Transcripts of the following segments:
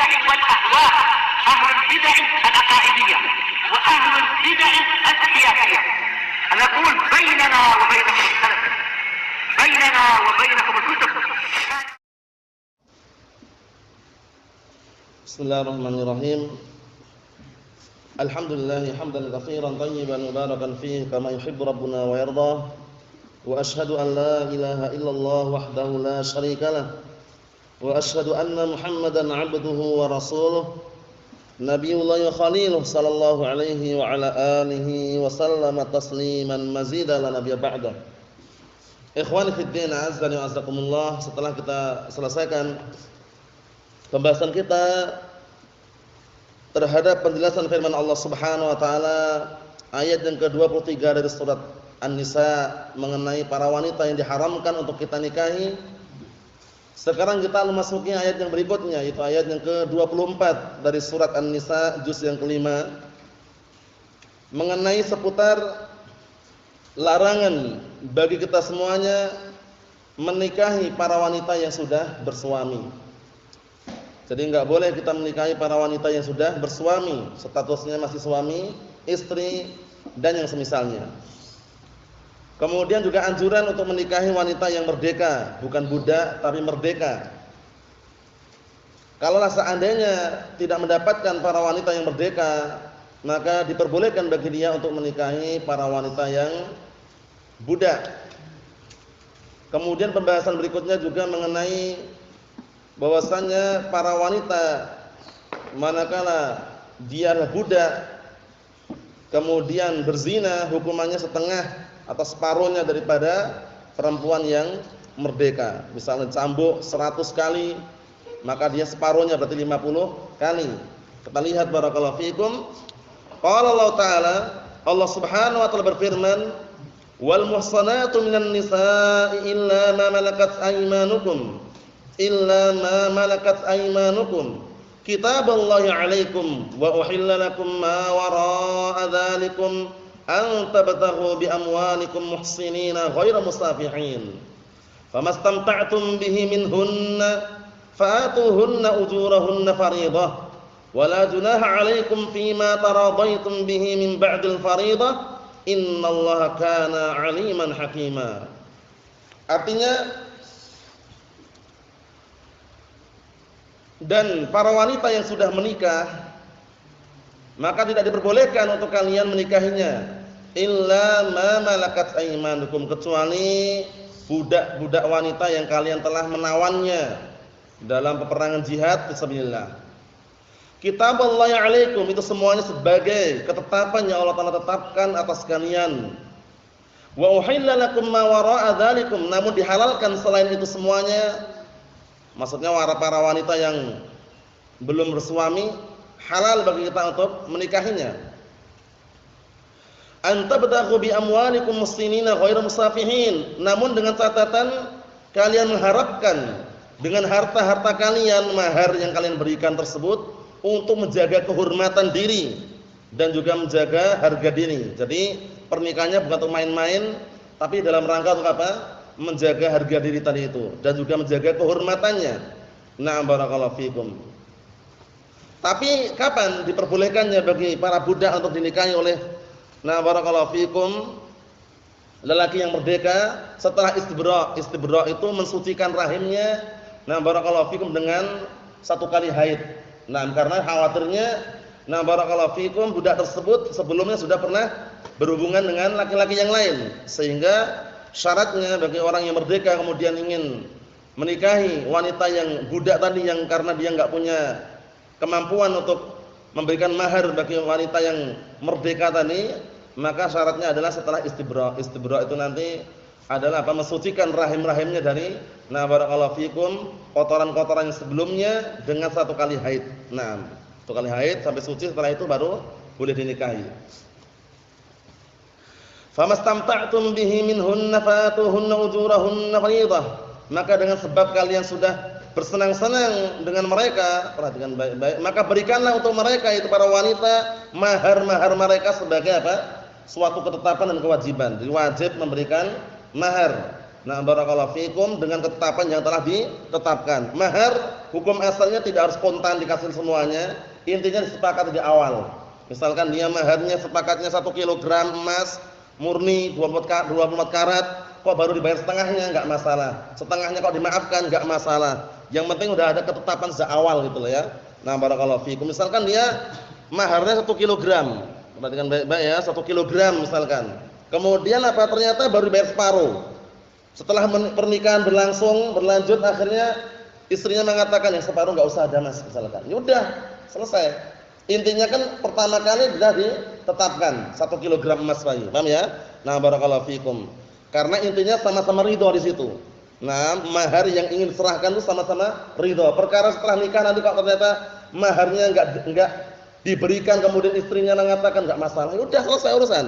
البدع والأهواء، أهل البدع العقائدية وأهل البدع السياسية. نقول بيننا وبينكم السلف، بيننا وبينكم الكتب. Bismillahirrahmanirrahim. Alhamdulillah hamdan katsiran tayyiban mubarakan fihi kama yuhibbu rabbuna wa yardah. Wa asyhadu an la ilaha illallah wahdahu la syarikalah. Wa asyhadu anna Muhammadan 'abduhu wa rasuluh. Nabiyullah wa khaliluh sallallahu alaihi wa ala alihi wa sallama tasliman mazida la nabiyya ba'da. Ikhwani fid din, azzani wa azzakumullah. Setelah kita selesaikan pembahasan kita terhadap penjelasan firman Allah Subhanahu wa taala ayat yang ke-23 dari surat An-Nisa mengenai para wanita yang diharamkan untuk kita nikahi. Sekarang kita memasuki ayat yang berikutnya, yaitu ayat yang ke-24 dari surat An-Nisa juz yang kelima mengenai seputar larangan bagi kita semuanya menikahi para wanita yang sudah bersuami. Jadi enggak boleh kita menikahi para wanita yang sudah bersuami, statusnya masih suami, istri dan yang semisalnya. Kemudian juga anjuran untuk menikahi wanita yang merdeka, bukan budak tapi merdeka. Kalau seandainya tidak mendapatkan para wanita yang merdeka, maka diperbolehkan bagi dia untuk menikahi para wanita yang budak. Kemudian pembahasan berikutnya juga mengenai bahwasannya para wanita manakala dia adalah budak kemudian berzina, hukumannya setengah atau separuhnya daripada perempuan yang merdeka. Misalnya cambuk 100 kali, maka dia separuhnya berarti 50 kali. Kita lihat barakallahu fikum. Qala Allah Ta'ala, Allah Subhanahu wa taala berfirman, "Wal muhsanatu minan nisa'i illa ma malakat aymanukum." Illa ma malakat aymanukum kitaballahi 'alaikum wa uhilla lakum ma wara'a dzalikum an tabtaghu bi amwalikum muhsinina ghairu musafihin famastamta'tum bihi minhunna fa'atuhunna ujurahunna fariidah wa la junaha 'alaikum fima taradaitum bihi min ba'dil fariidah innallaha kana 'aliman hakima. Artinya, dan para wanita yang sudah menikah maka tidak diperbolehkan untuk kalian menikahinya illa ma malakat aymanukum, kecuali budak-budak wanita yang kalian telah menawannya dalam peperangan jihad fisabilillah. Kitaballahi 'alaikum, itu semuanya sebagai ketetapan yang Allah Taala tetapkan atas kalian. Wa uhilla lakum ma wara'a dzalikum, namun dihalalkan selain itu semuanya. Maksudnya para wanita yang belum bersuami halal bagi kita untuk menikahinya. Anta badaghu bi amwalikum muslimina ghairu musafihin, namun dengan catatan kalian mengharapkan dengan harta-harta kalian, mahar yang kalian berikan tersebut untuk menjaga kehormatan diri dan juga menjaga harga diri. Jadi pernikahannya bukan untuk main-main, tapi dalam rangka untuk apa? Menjaga harga diri tadi itu dan juga menjaga kehormatannya. Na'am barakallahu fikum. Tapi kapan diperbolehkannya bagi para budak untuk dinikahi oleh na'am barakallahu fikum lelaki yang merdeka setelah istibra'? Istibra' itu mensucikan rahimnya na'am barakallahu fikum dengan 1 kali haid. Nah, karena khawatirnya na'am barakallahu fikum budak tersebut sebelumnya sudah pernah berhubungan dengan laki-laki yang lain, sehingga syaratnya bagi orang yang merdeka kemudian ingin menikahi wanita yang budak tadi yang karena dia enggak punya kemampuan untuk memberikan mahar bagi wanita yang merdeka tadi, maka syaratnya adalah setelah istibra'. Istibra' itu nanti adalah apa? Mensucikan rahim-rahimnya dari nah barakallahu fikum kotoran-kotoran yang sebelumnya dengan 1 kali haid. Nah, 1 kali haid sampai suci, setelah itu baru boleh dinikahi. Famastamta'tum bihi minhunna fatuhunna ujurahunna fariidah, maka dengan sebab kalian sudah bersenang-senang dengan mereka, perhatikan baik-baik, maka berikanlah untuk mereka, itu para wanita, mahar-mahar mereka sebagai apa? Suatu ketetapan dan kewajiban. Jadi wajib memberikan mahar Nah, barakallahu fikum, dengan ketetapan yang telah ditetapkan. Mahar hukum asalnya tidak harus spontan dikasih semuanya, intinya disepakati di awal. Misalkan dia maharnya sepakatnya 1 kilogram emas murni 24 karat, kok baru dibayar setengahnya enggak masalah. Setengahnya kok dimaafkan enggak masalah. Yang penting udah ada ketetapan sejak awal gitu loh ya. Nah, barakallahu fikum. Misalkan dia maharnya 1 kilogram. Perhatikan baik-baik ya, 1 kilogram misalkan. Kemudian apa, ternyata baru dibayar separuh. Setelah pernikahan berlanjut, akhirnya istrinya mengatakan yang separuh enggak usah ada Mas misalkan. Ya udah, selesai. Intinya kan pertama kali sudah ditetapkan 1 kilogram emas lagi. Paham ya? Nah, barakallahu fikum. Karena intinya sama-sama ridho di situ. Nah, mahar yang ingin diserahkan itu sama-sama ridho. Perkara setelah nikah nanti kok ternyata maharnya enggak diberikan, kemudian istrinya mengatakan enggak masalah. Ya udah, selesai urusan.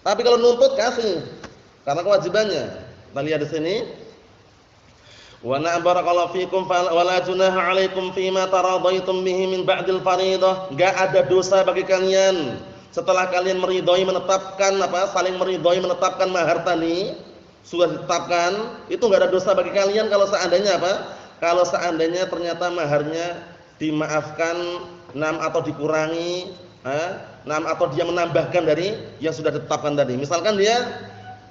Tapi kalau nuntut kasih. Karena kewajibannya. Kita lihat di sini. Wa na'am barakallahu fikum wa la junaha 'alaikum fima taradaitum bihi min ba'dil fariidah. Enggak ada dosa bagi kalian setelah kalian meridhoi menetapkan saling meridhoi menetapkan mahar tadi, sudah ditetapkan, itu enggak ada dosa bagi kalian kalau seandainya Kalau seandainya ternyata maharnya dimaafkan atau dikurangi, atau dia menambahkan dari yang sudah ditetapkan tadi. Misalkan dia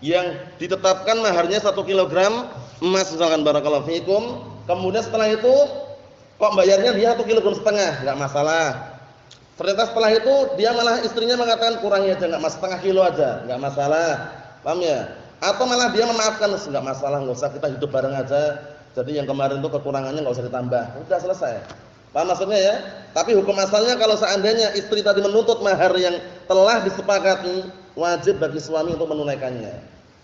yang ditetapkan maharnya 1 kilogram emas misalkan, barakallahu fikum, kemudian setelah itu kok bayarnya dia 1,5 kilogram, enggak masalah. Ternyata setelah itu dia malah istrinya mengatakan kurangi aja, enggak mas, 1/2 kilo aja, enggak masalah. Paham ya? Atau malah dia memaafkan, enggak masalah, enggak usah, kita hidup bareng aja. Jadi yang kemarin itu kekurangannya enggak usah ditambah. Udah selesai. Paham maksudnya ya? Tapi hukum asalnya kalau seandainya istri tadi menuntut mahar yang telah disepakati, wajib bagi suami untuk menunaikannya.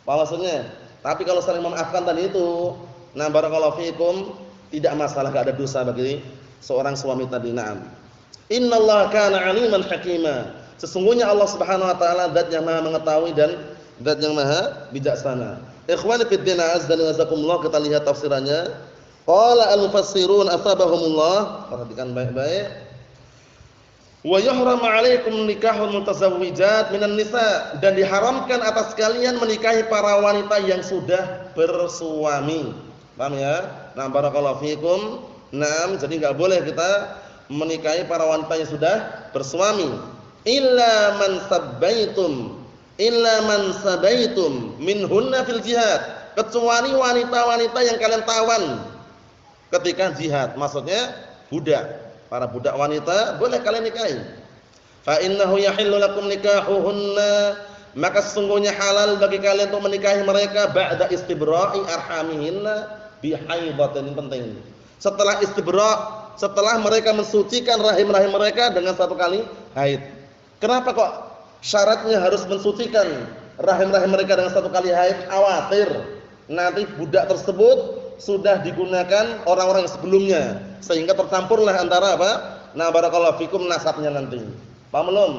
Paham maksudnya? Tapi kalau saling memaafkan tadi itu, nah barakallahu fikum, tidak masalah, enggak ada dosa bagi seorang suami tadi. Naam. Innallaha kana 'aliman hakima. Sesungguhnya Allah Subhanahu wa taala zat yang Maha mengetahui dan zat yang Maha bijaksana. Ikhwani fid din, azza wa jazakumullah, kita lihat tafsirannya. Qala al-mufassirun asabahumullah, perhatikan baik-baik. Wa yuhramu 'alaikum nikahul mutazawwijat minan nisa, dan diharamkan atas kalian menikahi para wanita yang sudah bersuami. Paham ya? Nah, barakallahu fikum. Naam, jadi enggak boleh kita menikahi para wanita yang sudah bersuami. Illa man sabaitum minhunna fil jihad, kecuali wanita-wanita yang kalian tawan ketika jihad. Maksudnya budak. Para budak wanita boleh kalian nikahi. Fa innahu yahillu lakum nikahuhunna, maka sesungguhnya halal bagi kalian untuk menikahi mereka ba'da istibra'i arhamihinna bihaidatin. Penting. Setelah istibra', setelah mereka mensucikan rahim-rahim mereka dengan 1 kali haid. Kenapa kok syaratnya harus mensucikan rahim-rahim mereka dengan 1 kali haid? Khawatir nanti budak tersebut sudah digunakan orang-orang sebelumnya, sehingga tercampurlah antara Nah, barakallahu fikum, nasabnya nanti. Paham belum?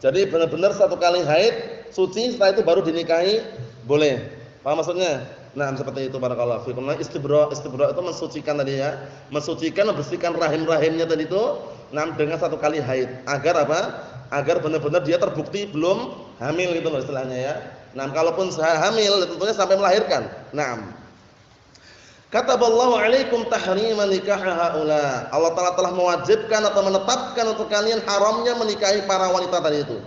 Jadi benar-benar 1 kali haid suci, setelah itu baru dinikahi boleh. Paham maksudnya? Nah, seperti itu, barakallahu fikum. Nah, istibra' itu mensucikan tadi ya. Mensucikan, membersihkan rahim-rahimnya tadi itu dengan 1 kali haid. Agar Agar benar-benar dia terbukti belum hamil gitu loh istilahnya ya. Nah, kalaupun hamil tentunya sampai melahirkan. Naam. Kataballahu 'alaikum tahriman nikah haula. Allah Ta'ala telah mewajibkan atau menetapkan untuk kalian haramnya menikahi para wanita tadi itu.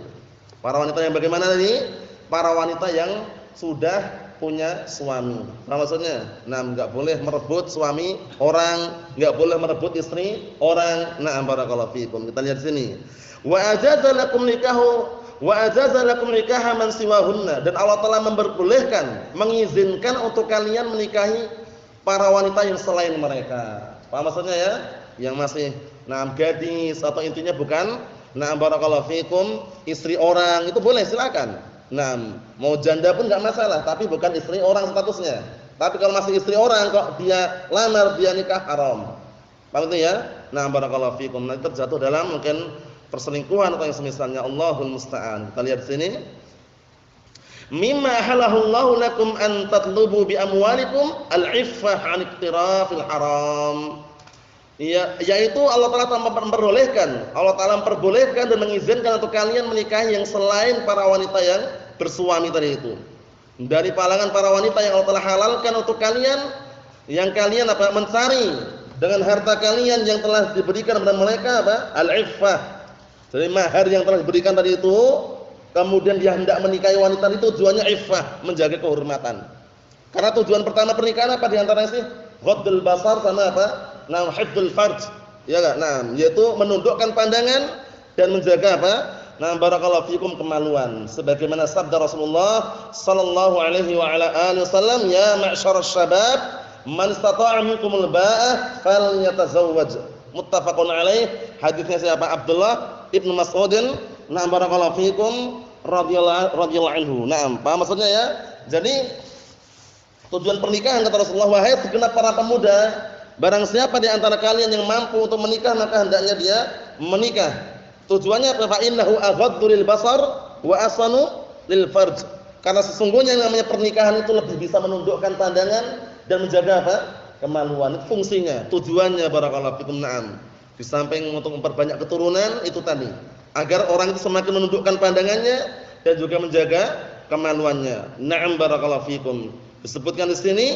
Para wanita yang bagaimana tadi? Para wanita yang sudah punya suami. Nah, maksudnya, enggak boleh merebut suami orang, enggak boleh merebut istri orang. Na'am, barakallahu fikum. Kita lihat sini. Wa ajaza lakum nikaha man siwahunna, dan Allah Ta'ala memperbolehkan, mengizinkan untuk kalian menikahi para wanita yang selain mereka. Paham maksudnya ya? Yang masih gadis atau intinya bukan barakallahu fikum istri orang, itu boleh, silakan. Mau janda pun enggak masalah, tapi bukan istri orang statusnya. Tapi kalau masih istri orang kok dia lamar, dia nikah, haram. Paham itu ya? Barakallahu fikum. Nanti terjatuh dalam mungkin perselingkuhan atau yang semisalnya, Allahul musta'an. Kita lihat sini. Mimma halallahu lakum an tatlubu bi amwalikum al-iffah 'an iqtirafil haram. Ya, yaitu Allah Ta'ala memperbolehkan dan mengizinkan untuk kalian menikahi yang selain para wanita yang bersuami tadi itu. dari kalangan para wanita yang Allah telah halalkan untuk kalian, yang kalian apa? Mencari dengan harta kalian yang telah diberikan kepada mereka apa? Al-iffah. Jadi mahar yang telah diberikan tadi itu, kemudian dia hendak menikahi wanita itu tujuannya iffah, menjaga kehormatan. Karena tujuan pertama pernikahan apa di antaranya sih? Ghaddul basar sama apa? Nah, hifdzul farj. Ya enggak? Nah, yaitu menundukkan pandangan dan menjaga apa? Nah, barakallahu fikum kemaluan. Sebagaimana sabda Rasulullah sallallahu alaihi wa ala alihi wasallam, "Ya ma'syarasy syabab, man istata'a minkumul ba'ah falyatazawwaj." Muttafaqun alaih. Hadisnya siapa? Abdullah Ibnu Mas'udin. Nah, barakallahu fikum radhiyallahu anhu. Naam, paham maksudnya ya? Jadi tujuan pernikahan kata Rasulullah, wahai segenap para pemuda, barang siapa di antara kalian yang mampu untuk menikah maka hendaknya dia menikah. Tujuannya apa? Fa innahu aghaddu lil basar wa asanu lil farj. Karena sesungguhnya yang namanya pernikahan itu lebih bisa menundukkan pandangan dan menjaga apa? Kemaluan. Itu fungsinya, tujuannya barakallahu fikum. Na'am. Di samping untuk memperbanyak keturunan itu tadi, agar orang itu semakin menundukkan pandangannya dan juga menjaga kemaluannya. Na'am barakallahu fikum. Disebutkan di sini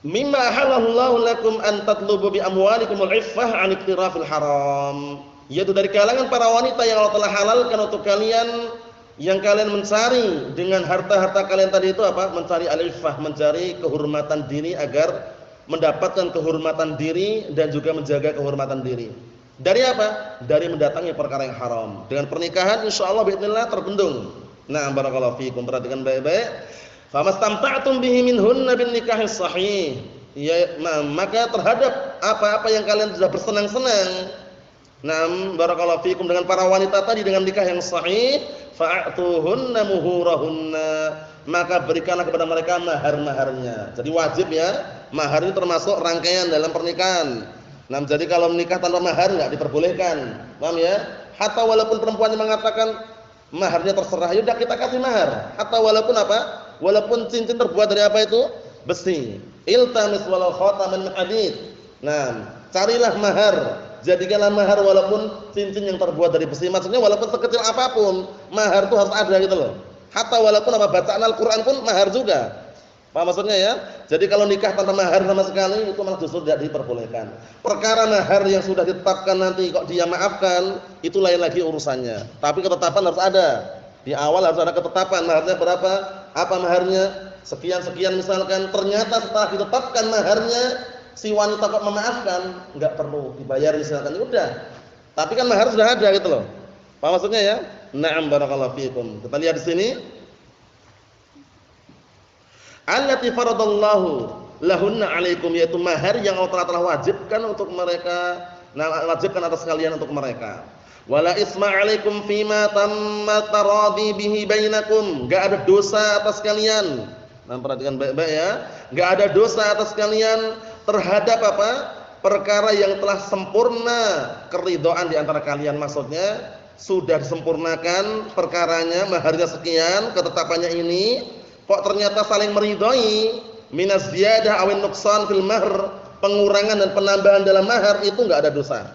mimma halallahu lakum an tatlubu bi amwalikumul iffah an iktirafil haram. Yaitu dari kalangan para wanita yang Allah telah halalkan untuk kalian, yang kalian mencari dengan harta-harta kalian tadi itu apa? Mencari al-iffah, mencari kehormatan diri agar mendapatkan kehormatan diri dan juga menjaga kehormatan diri. Dari apa? Dari mendatangi perkara yang haram. Dengan pernikahan insyaallah biidznillah terbendung. Nah, barakallahu fiikum, perhatikan baik-baik. Famastamta'tum bihi minhunna bin nikahis sahih. Ya, maka terhadap apa-apa yang kalian sudah bersenang-senang, nah, barakallahu fikum, dengan para wanita tadi dengan nikah yang sahih, fa'atuhunna muhurahunna, maka berikanlah kepada mereka mahar-maharnya. Jadi wajib ya, mahar itu termasuk rangkaian dalam pernikahan. Nah, jadi kalau menikah tanpa mahar enggak diperbolehkan. Paham ya? Hatta walaupun perempuannya mengatakan maharnya terserah, ya udah kita kasih mahar. Hatta walaupun apa? Walaupun cincin terbuat dari apa itu? Besi. Iltamis walau khataman min hadid. Nah, carilah mahar. Jadikanlah mahar walaupun cincin yang terbuat dari besi. Maksudnya walaupun sekecil apapun, mahar itu harus ada gitu loh. Hatta walaupun apa bacaan Al-Qur'an pun mahar juga. Paham maksudnya ya? Jadi kalau nikah tanpa mahar sama sekali itu malah justru tidak diperbolehkan. Perkara mahar yang sudah ditetapkan nanti kok dia maafkan, itu lain lagi urusannya. Tapi ketetapan harus ada. Di awal harus ada ketetapan, maharnya berapa? Apa maharnya? Sekian-sekian misalkan, ternyata setelah ditetapkan maharnya si wanita kok memaafkan, enggak perlu dibayar misalkan, udah. Tapi kan mahar sudah ada gitu loh. Paham maksudnya ya? Na'am barakallahu fiikum. Kita lihat di sini. Allati faradallahu lahunna 'alaikum, yaitu mahar yang Allah telah wajibkan untuk mereka, wajibkan atas kalian untuk mereka. Wala isma 'alaikum fima tamma taradi bihi bainakum, enggak ada dosa atas kalian. Nah, perhatikan baik-baik ya. Enggak ada dosa atas kalian terhadap apa? Perkara yang telah sempurna keridhaan di antara kalian, maksudnya sudah disempurnakan perkaranya, maharnya sekian, ketetapannya ini, kok ternyata saling meridhai, minas ziyadah awin nuqsan fil mahr, pengurangan dan penambahan dalam mahar itu enggak ada dosa.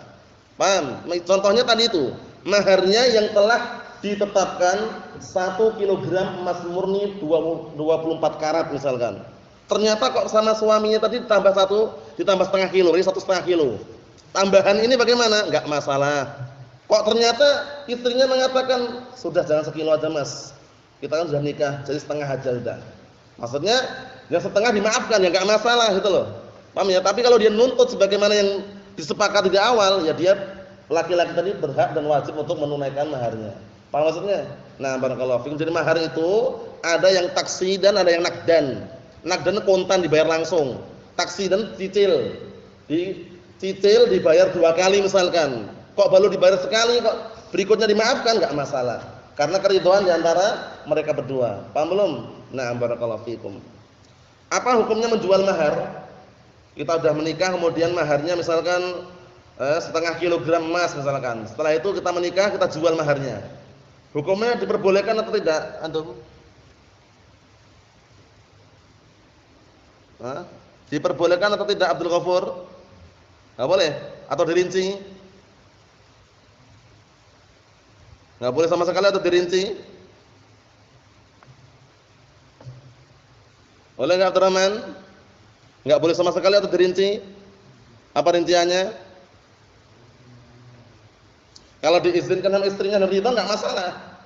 Paham? Contohnya tadi itu, maharnya yang telah ditetapkan 1 kilogram emas murni 24 karat misalkan. Ternyata kok sama suaminya tadi ditambah setengah kilo, ini 1,5 kilo. Tambahan ini bagaimana? Enggak masalah. Kok ternyata istrinya mengatakan, sudah jangan sekilo aja mas, kita kan sudah nikah, jadi setengah aja sudah. Maksudnya yang setengah dimaafkan, ya enggak masalah gitu loh. Paham ya? Tapi kalau dia nuntut sebagaimana yang disepakati di awal, ya dia laki-laki tadi berhak dan wajib untuk menunaikan maharnya. Paham maksudnya? Nah, barakallahu fikum. Jadi mahar itu ada yang taksi dan ada yang nakdan. Nakdan kontan dibayar langsung. Taksi dan cicil. Dicicil dibayar 2 kali misalkan. Kok baru dibayar sekali kok berikutnya dimaafkan, enggak masalah. Karena keridhaan di antara mereka berdua. Paham belum? Nah, barakallahu fikum. Apa hukumnya menjual mahar? Kita sudah menikah kemudian maharnya misalkan setengah kilogram emas misalkan. Setelah itu kita menikah, kita jual maharnya. Hukumnya diperbolehkan atau tidak, antum? Diperbolehkan atau tidak, Abdul Ghafur? Enggak boleh atau dirinci? Enggak boleh sama sekali atau dirinci? Boleh enggak Abdurrahman? Enggak boleh sama sekali atau dirinci? Apa rinciannya? Kalau diizinkan sama istrinya dan ridha enggak masalah.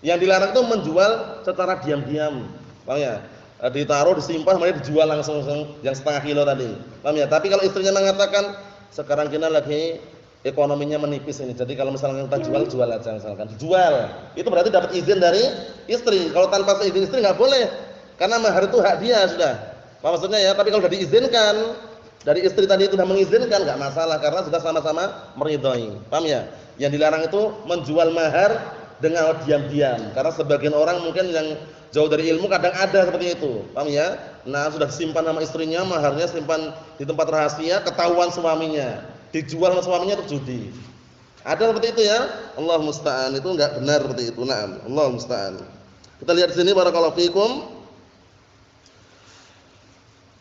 Yang dilarang itu menjual secara diam-diam. Paham ya? Ditaruh, disimpan, kemudian dijual langsung yang setengah kilo tadi. Paham ya? Tapi kalau istrinya mengatakan, sekarang kita lagi ekonominya menipis ini. Jadi kalau misalnya kita jual aja misalkan. Dijual. Itu berarti dapat izin dari istri. Kalau tanpa izin istri enggak boleh. Karena mahar itu hak dia sudah. Apa maksudnya ya? Tapi kalau sudah diizinkan, dari istri tadi itu sudah mengizinkan enggak masalah karena sudah sama-sama meridhai. Paham ya? Yang dilarang itu menjual mahar dengan diam-diam. Karena sebagian orang mungkin yang jauh dari ilmu kadang ada seperti itu. Paham ya? Nah, sudah disimpan sama istrinya, maharnya simpan di tempat rahasia, ketahuan suaminya. Dijual sama suaminya untuk judi. Ada seperti itu ya? Allah musta'an. Itu enggak benar seperti itu. Naam, Allah musta'an. Kita lihat di sini barakallahu fikum.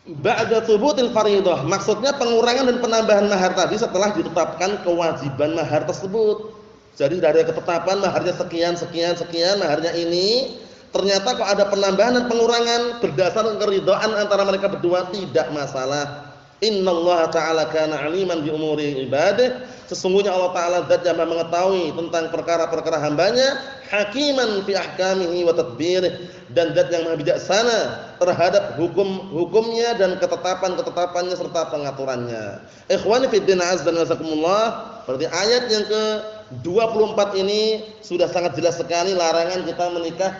Ba'da thubutil fardhah. Maksudnya pengurangan dan penambahan mahar tadi setelah ditetapkan kewajiban mahar tersebut. Jadi dari ketetapan maharnya sekian, maharnya ini, ternyata kok ada penambahan dan pengurangan berdasarkan keridhaan antara mereka berdua tidak masalah. Innallaha ta'ala kana 'aliman bi umuri ibadihi. Sesungguhnya Allah Ta'ala zat yang mengetahui tentang perkara-perkara hambanya, hakiman fi ahkamihi wa tadbirih, dan zat yang maha bijaksana terhadap hukum-hukumnya dan ketetapan-ketetapannya serta pengaturannya. Ikhwani fid din azza wa jazakumullah. Berarti ayat yang ke-24 ini sudah sangat jelas sekali larangan kita menikah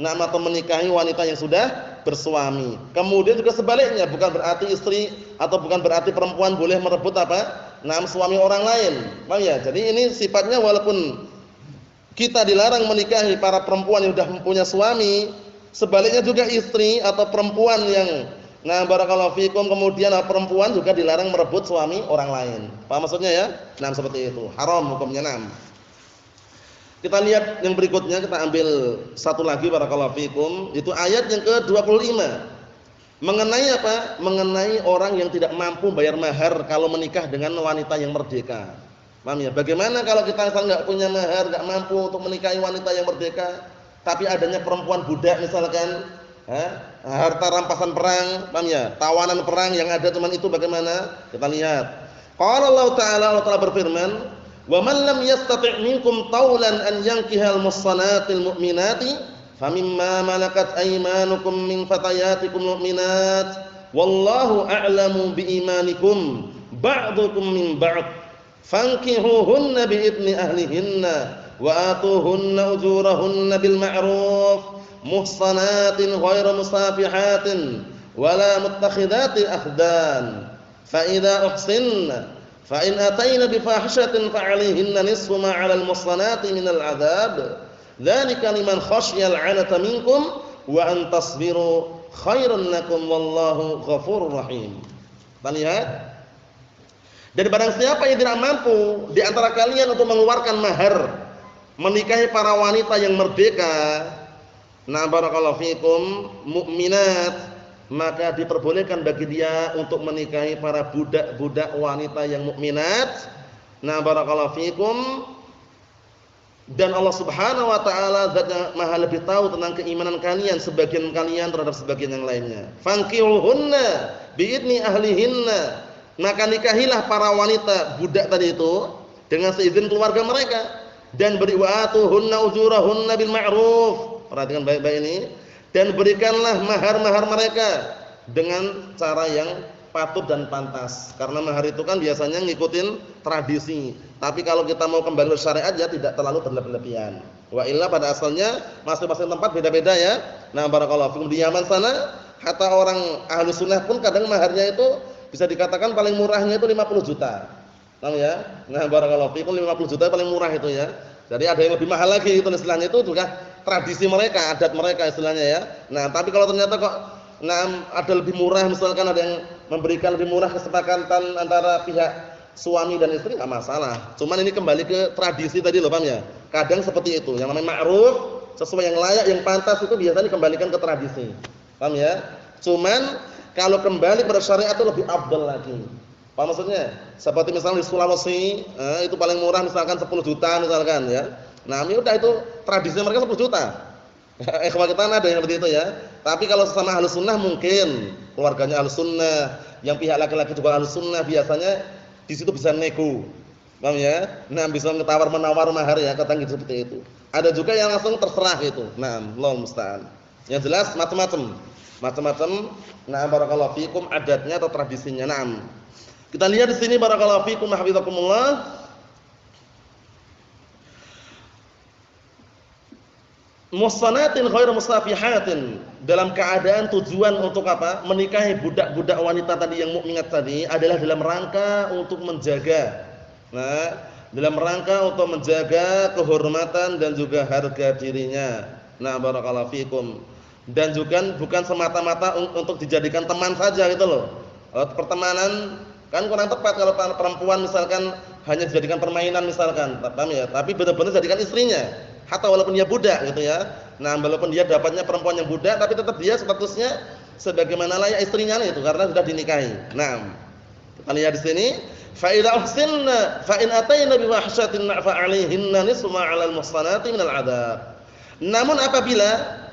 atau menikahi wanita yang sudah bersuami. Kemudian juga sebaliknya, bukan berarti istri atau bukan berarti perempuan boleh merebut apa? Suami orang lain. Paham ya? Jadi ini sifatnya walaupun kita dilarang menikahi para perempuan yang sudah mempunyai suami, sebaliknya juga istri atau perempuan yang barakallahu fikum kemudian perempuan juga dilarang merebut suami orang lain. Paham maksudnya ya? Seperti itu. Haram hukumnya. Kita lihat yang berikutnya, kita ambil satu lagi barakallahu fikum, itu ayat yang ke-25. Mengenai apa? Mengenai orang yang tidak mampu bayar mahar kalau menikah dengan wanita yang merdeka. Paham ya? Bagaimana kalau kita enggak punya mahar, enggak mampu untuk menikahi wanita yang merdeka, tapi adanya perempuan budak misalkan, harta rampasan perang, paham ya? Tawanan perang yang ada cuma itu, bagaimana? Kita lihat. Qala Allah Ta'ala berfirman, "Wa man lam yastati' minkum tawlan an yankihal muhsanatil mu'minati famimma malakat aymanukum min fatayatikum mu'minat wallahu a'lamu biimanikum ba'dukum min ba'd fankihuhunna bi'idni ahlihinna wa atuhunna ujurahunna bil ma'ruf muhsanatin ghairu musafihatin wala muttakhidati akhdan fa idza uhsinna fa in atayna bi fahishatin fa 'alayhinna nisfu ma 'alal muhsanati minal 'adzab dzalika liman khasyal 'anata minkum wa an tasbiru khairun lakum wallahu ghafurur rahim. Kita lihat. Dan barang siapa yang tidak mampu di antara kalian untuk mengeluarkan mahar menikahi para wanita yang merdeka, barakallahu fikum, mukminat, maka diperbolehkan bagi dia untuk menikahi para budak-budak wanita yang mukminat. Barakallahu fikum. Dan Allah Subhanahu wa taala zat yang Maha lebih tahu tentang keimanan kalian, sebagian kalian terhadap sebagian yang lainnya. Fankihuhunna biidni ahlihinna. Maka nikahilah para wanita budak tadi itu dengan seizin keluarga mereka dan beri wa'atuhunna ujurahunna bil ma'ruf. Perhatikan baik-baik ini. Dan berikanlah mahar-mahar mereka dengan cara yang patut dan pantas. Karena mahar itu kan biasanya ngikutin tradisi. Tapi kalau kita mau kembali ke syariat ya tidak terlalu berlebihan. Wa illa pada asalnya masing-masing tempat beda-beda ya. Barakallahu fikum, di Yaman sana kata orang ahlu sunnah pun kadang maharnya itu bisa dikatakan paling murahnya itu 50 juta. Paham ya? Barakallahu fikum, 50 juta paling murah itu ya. Jadi ada yang lebih mahal lagi itu istilahnya, itu juga tradisi mereka, adat mereka istilahnya ya. Tapi kalau ternyata kok ada lebih murah, misalkan ada yang memberikan lebih murah, kesepakatan antara pihak suami dan istri enggak masalah. Cuman ini kembali ke tradisi tadi loh, paham ya? Kadang seperti itu. Yang namanya ma'ruf, sesuai yang layak, yang pantas itu biasanya dikembalikan ke tradisi. Paham ya? Cuman kalau kembali pada syariat itu lebih afdal lagi. Paham maksudnya? Seperti misalnya di Sulawesi, itu paling murah misalkan 10 juta misalkan ya. Ini udah itu tradisi mereka 10 juta. Ikhwah kita ada yang seperti itu ya. Tapi kalau sesama Ahlus Sunnah mungkin keluarganya Ahlus Sunnah, yang pihak laki-laki juga Ahlus Sunnah, biasanya di situ bisa nego. Paham ya? Nah, bisa menawar mahar ya, kata gitu seperti itu. Ada juga yang langsung terserah gitu. Nah, Allahu musta'an. Yang jelas macam-macam. Macam-macam. Nah, barakallahu fikum adatnya atau tradisinya. Naam. Kita lihat di sini barakallahu fikum hafizakumullah. Muhsanatin ghairu musafihatin, dalam keadaan tujuan untuk apa? Menikahi budak-budak wanita tadi yang mukminat tadi adalah dalam rangka untuk menjaga. Nah, dalam rangka untuk menjaga kehormatan dan juga harga dirinya. Nah, barakallahu fikum. Dan juga bukan semata-mata untuk dijadikan teman saja gitu loh. Pertemanan kan kurang tepat kalau perempuan misalkan hanya dijadikan permainan misalkan, paham ya? Tapi benar-benar jadikan istrinya. Hatta walaupun dia budak gitu ya. Nah, walaupun dia dapatnya perempuan yang budak tapi tetap dia statusnya sebagaimana layak istrinya itu karena sudah dinikahi. Nah, kita lihat di sini, fa idza uhsinna fa in atayna bi wahsyatin fa 'alaihinna nisfu ma 'alal muhsanati minal 'adzab. Namun apabila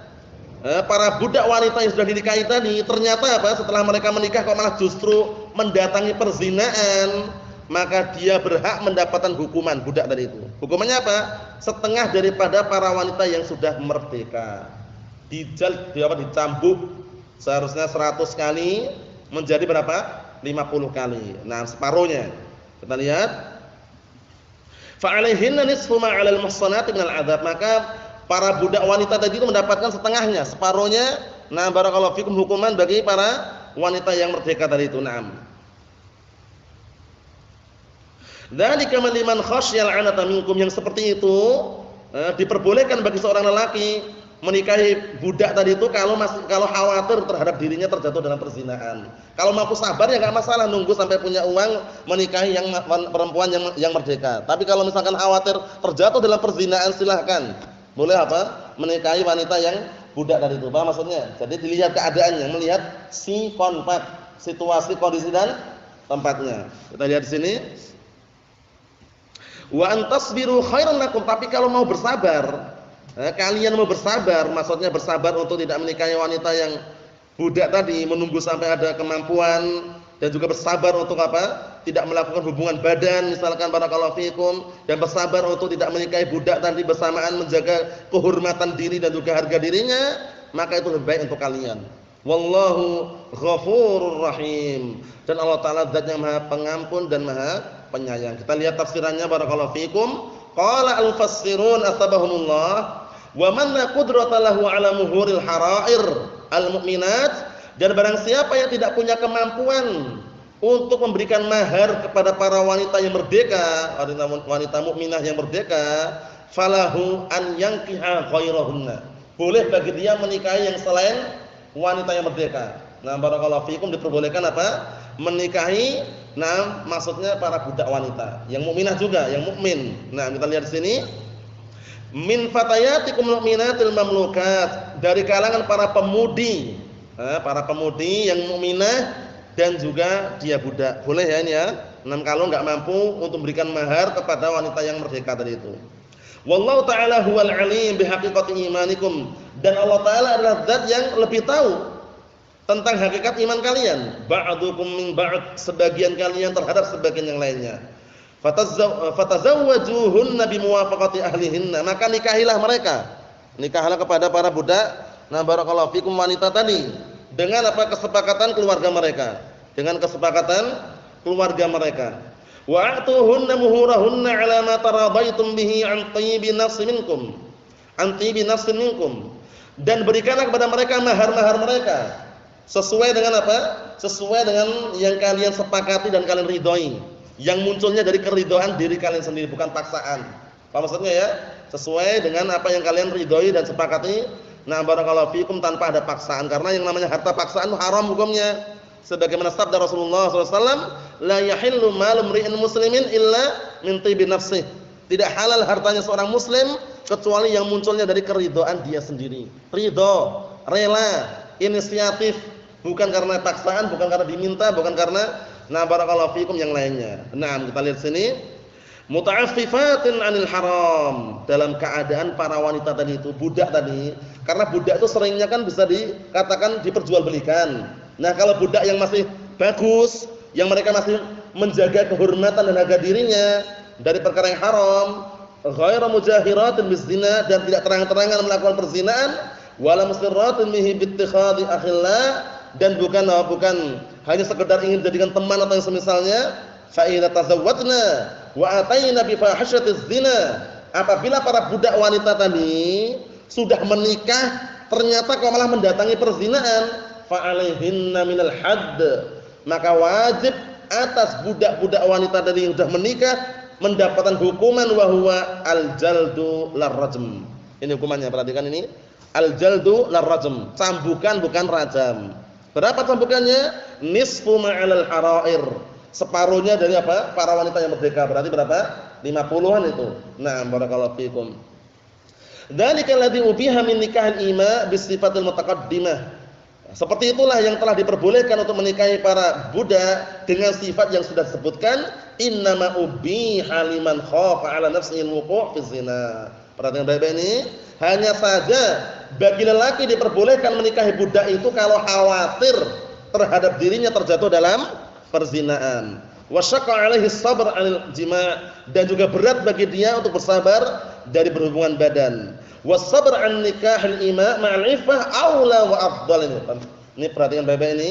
para budak wanita yang sudah dinikahi tadi ternyata apa? Setelah mereka menikah kok malah justru mendatangi perzinaan, maka dia berhak mendapatkan hukuman budak tadi itu. Hukumannya apa? Setengah daripada para wanita yang sudah merdeka. Dicambuk seharusnya 100 kali menjadi berapa? 50 kali. Nah, separuhnya. Kita lihat. Fa 'alaihinna nisfu ma 'alal muhsanati minal 'adzab. Maka para budak wanita tadi itu mendapatkan setengahnya, separuhnya. Nah, barakallahu fikum hukuman bagi para wanita yang merdeka tadi itu. Naam. Dzalika liman khasyal 'anata minkum, yang seperti itu diperbolehkan bagi seorang lelaki menikahi budak tadi itu kalau khawatir terhadap dirinya terjatuh dalam perzinahan. Kalau mampu sabar ya enggak masalah, nunggu sampai punya uang menikahi yang perempuan yang merdeka. Tapi kalau misalkan khawatir terjatuh dalam perzinahan, silahkan. Boleh apa? Menikahi wanita yang budak tadi itu. Apa maksudnya? Jadi dilihat keadaannya, melihat situasi, kondisi dan tempatnya. Kita lihat di sini. Wa antasbiru khairan lakum, tapi kalau mau bersabar, kalian mau bersabar, maksudnya bersabar untuk tidak menikahi wanita yang budak tadi, menunggu sampai ada kemampuan, dan juga bersabar untuk apa? Tidak melakukan hubungan badan misalkan, barakallahu fikum, dan bersabar untuk tidak menikahi budak tadi bersamaan menjaga kehormatan diri dan juga harga dirinya, maka itu lebih baik untuk kalian. Wallahu ghafurur rahim, dan Allah Ta'ala zat yang maha pengampun dan maha penyayang. Kita lihat tafsirannya barakallahu fikum. Qala al-mufassirun asbahumullah, wa man la qudrata lahu 'ala muhuril harair al-mu'minat, dan barang siapa yang tidak punya kemampuan untuk memberikan mahar kepada para wanita yang merdeka, wanita mukminah yang merdeka, falahu an yankiha ghairahunna, boleh bagi dia menikahi yang selain wanita yang merdeka. Nah, barakallahu fikum, diperbolehkan apa? Menikahi, nah maksudnya para budak wanita yang mukminah juga, yang mukmin. Nah, kita lihat di sini, min fatayatikum mu'minatil mamlukat, dari kalangan para pemudi yang mukminah dan juga dia budak. Boleh ya ini ya. Nah, kalau enggak mampu untuk memberikan mahar kepada wanita yang merdeka tadi itu. Wallahu ta'ala huwal alim bihaqiqati imanikum, dan Allah Ta'ala adalah zat yang lebih tahu tentang hakikat iman kalian. Ba'dukum min ba'd, sebagian kalian terhadap sebagian yang lainnya. Fatazawwajuhunna bimuwafaqati ahlihinna, maka nikahilah mereka. Nikahlah kepada para budak, nah barakallahu fikum, wanita tadi, dengan apa? Kesepakatan keluarga mereka. Dengan kesepakatan keluarga mereka. Wa atuhunna muhurahunna 'ala ma taradaitum bihi 'an tayyibi nafsin minkum. Dan berikanlah kepada mereka mahar-mahar mereka sesuai dengan apa? Sesuai dengan yang kalian sepakati dan kalian ridhoi, yang munculnya dari keridhaan diri kalian sendiri, bukan paksaan. Apa maksudnya ya? Sesuai dengan apa yang kalian ridhoi dan sepakati. Nah, barakallahu fikum, tanpa ada paksaan, karena yang namanya harta paksaan itu haram hukumnya. Sebagaimana sabda Rasulullah SAW, la yahillu malu mri'in muslimin illa min tibi nafsih. Tidak halal hartanya seorang muslim kecuali yang munculnya dari keridhaan dia sendiri. Ridho, rela, inisiatif, bukan karena paksaan, bukan karena diminta, bukan karena, nah barakallahu fikum, yang lainnya. Nah, kita lihat sini, muta'affifatin 'anil haram, dalam keadaan para wanita tadi itu, budak tadi, Karena budak itu seringnya kan bisa dikatakan diperjualbelikan. Nah, kalau budak yang masih bagus, yang mereka masih menjaga kehormatan dan harga dirinya dari perkara yang haram, ghairu mujahiratin bizina, dan tidak terang-terangan melakukan perzinaan, wala musirratin mihi bittikhadhi akhillah, dan bukan hanya sekedar ingin dijadikan teman atau yang semisalnya, fa idza tazawwajna wa atayna bi fahisyatiz zina, apabila para budak wanita tadi sudah menikah ternyata kok malah mendatangi perzinaan, fa alaihinna minal hadd, maka wajib atas budak-budak wanita tadi yang sudah menikah mendapatkan hukuman wa huwa al-jaldu larrajm. Ini hukumannya, perhatikan ini. Al-jaldu larrajm, cambukan bukan rajam. Berapa cambukannya? Nisfu ma'alal harair. Separuhnya dari apa? Para wanita yang merdeka. Berarti berapa? 50-an itu. Na'am, barakallahu fikum. Dzalika alladzi ubiha min nikahil ima bisifatil mutaqaddimah. Seperti itulah yang telah diperbolehkan untuk menikahi para budak dengan sifat yang sudah disebutkan, innama ubiha liman khafa 'ala nafsihi al-wuqu' fi zina. Perhatikan baik-baik ini, hanya saja bagi lelaki diperbolehkan menikahi budak itu kalau khawatir terhadap dirinya terjatuh dalam perzinaan. Wa syaqqa 'alaihi sabr 'anil jima', dan juga berat bagi dia untuk bersabar dari berhubungan badan. Wasabr an nikahil ima ma'al iffah aula wa afdal. Ini perhatikan baik-baik ini.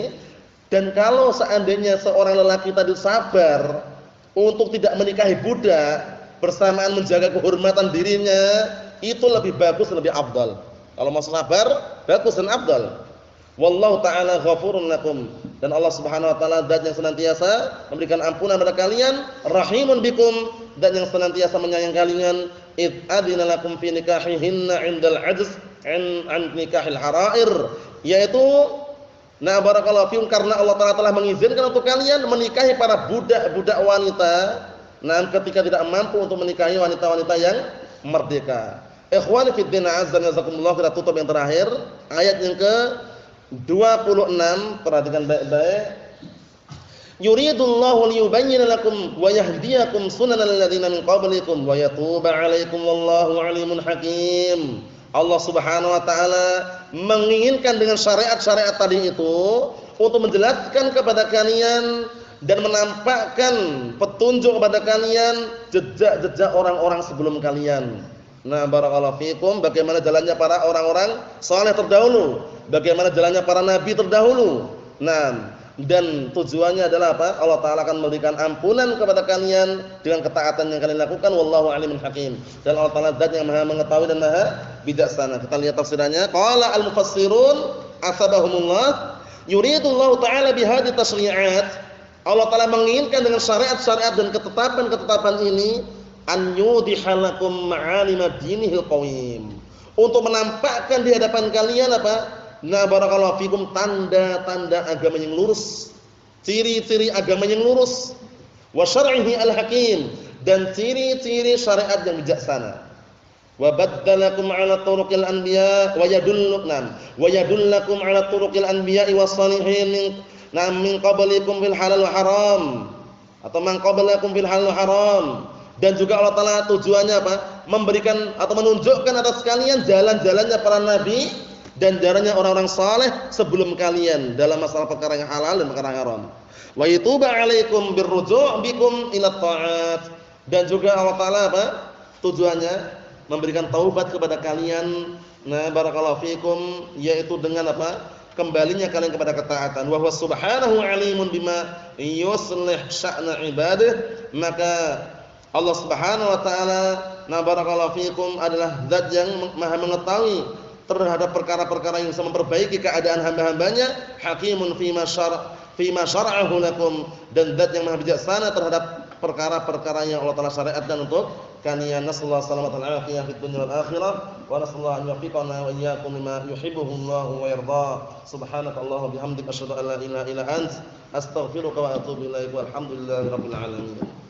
Dan kalau seandainya seorang lelaki tadi sabar untuk tidak menikahi budak bersamaan menjaga kehormatan dirinya, itu lebih bagus, lebih afdal. Kalau mau sabar, bagus dan afdal. Wallahu ta'ala ghafurun lakum, dan Allah Subhanahu wa taala zat yang senantiasa memberikan ampunan kepada kalian, rahimun bikum, dan yang senantiasa menyayangi kalian. Id adina lakum fi nikahihinna 'indal 'ajz an nikahil harair, yaitu nah barakallahu fikum, karena Allah Taala telah mengizinkan untuk kalian menikahi para budak-budak wanita, nah ketika tidak mampu untuk menikahi wanita-wanita yang merdeka. Ikhwani fid din, azza wa jazakumullah. Kita tutup yang terakhir, ayat yang ke-26, perhatikan baik-baik. Yuridullahu liyubayyina lakum wa yahdiyakum sunanal ladzina min qablikum wa yatuba 'alaikum wallahu 'alimun hakim. Allah Subhanahu wa taala menginginkan dengan syariat-syariat tadi itu untuk menjelaskan kepada kalian dan menampakkan petunjuk kepada kalian jejak-jejak orang-orang sebelum kalian. Nah, barakallahu fikum, bagaimana jalannya para orang-orang saleh terdahulu, bagaimana jalannya para nabi terdahulu. Nah, dan tujuannya adalah apa? Allah Ta'ala akan memberikan ampunan kepada kalian dengan ketaatan yang kalian lakukan. Wallahu alimun hakim, dan Allah Ta'ala zat yang maha mengetahui dan maha bijaksana. Kita lihat tafsirannya. Qala al-mufassirun asabahumullah, yuridullahu ta'ala bihadhi tasri'at, Allah Ta'ala menginginkan dengan syariat-syariat dan ketetapan-ketetapan ini, an yudhihalakum ma'alima dinihil qawim, untuk menampakkan di hadapan kalian apa? Nah, barakallahu fikum, tanda-tanda agama yang lurus, ciri-ciri agama yang lurus, wa syar'ihi al-hakim, dan ciri-ciri syariat yang bijaksana. Wa baddalakum 'ala turuqil anbiya wa yadullakum 'ala turuqil anbiya'i was-salihin min qablikum fil halal wa haram, atau man qablakum fil halal wa haram. Dan juga Allah Ta'ala tujuannya apa? Memberikan atau menunjukkan atas kalian jalan-jalannya para nabi dan jalannya orang-orang saleh sebelum kalian dalam masalah perkara yang halal dan perkara yang haram. Wa yatuba 'alaikum birruju' bikum ila ta'at, dan juga Allah Ta'ala apa? Tujuannya memberikan taubat kepada kalian. Nah, barakallahu fikum, yaitu dengan apa? Kembalinya kalian kepada ketaatan. Wa huwa subhanahu 'alimun bima yuslih sya'na ibadihi, maka Allah Subhanahu wa taala, nah barakallahu fikum, adalah zat yang maha mengetahui terhadap perkara-perkara yang bisa memperbaiki keadaan hamba-hambanya. Hakimun fima syara'ahu lakum, dan zat yang maha bijaksana terhadap perkara-perkara yang Allah Taala syariatkan untuk kalian. Nasallahu salamatan afiyah fid dunya wal akhirah, wa nasallahu an yuwaffiqana wa iyyakum lima yuhibbuhullahu wa yarda. Subhanakallahumma bihamdika asyhadu an la ilaha illa anta astaghfiruka wa atubu ilaik. Walhamdulillahirabbil alamin.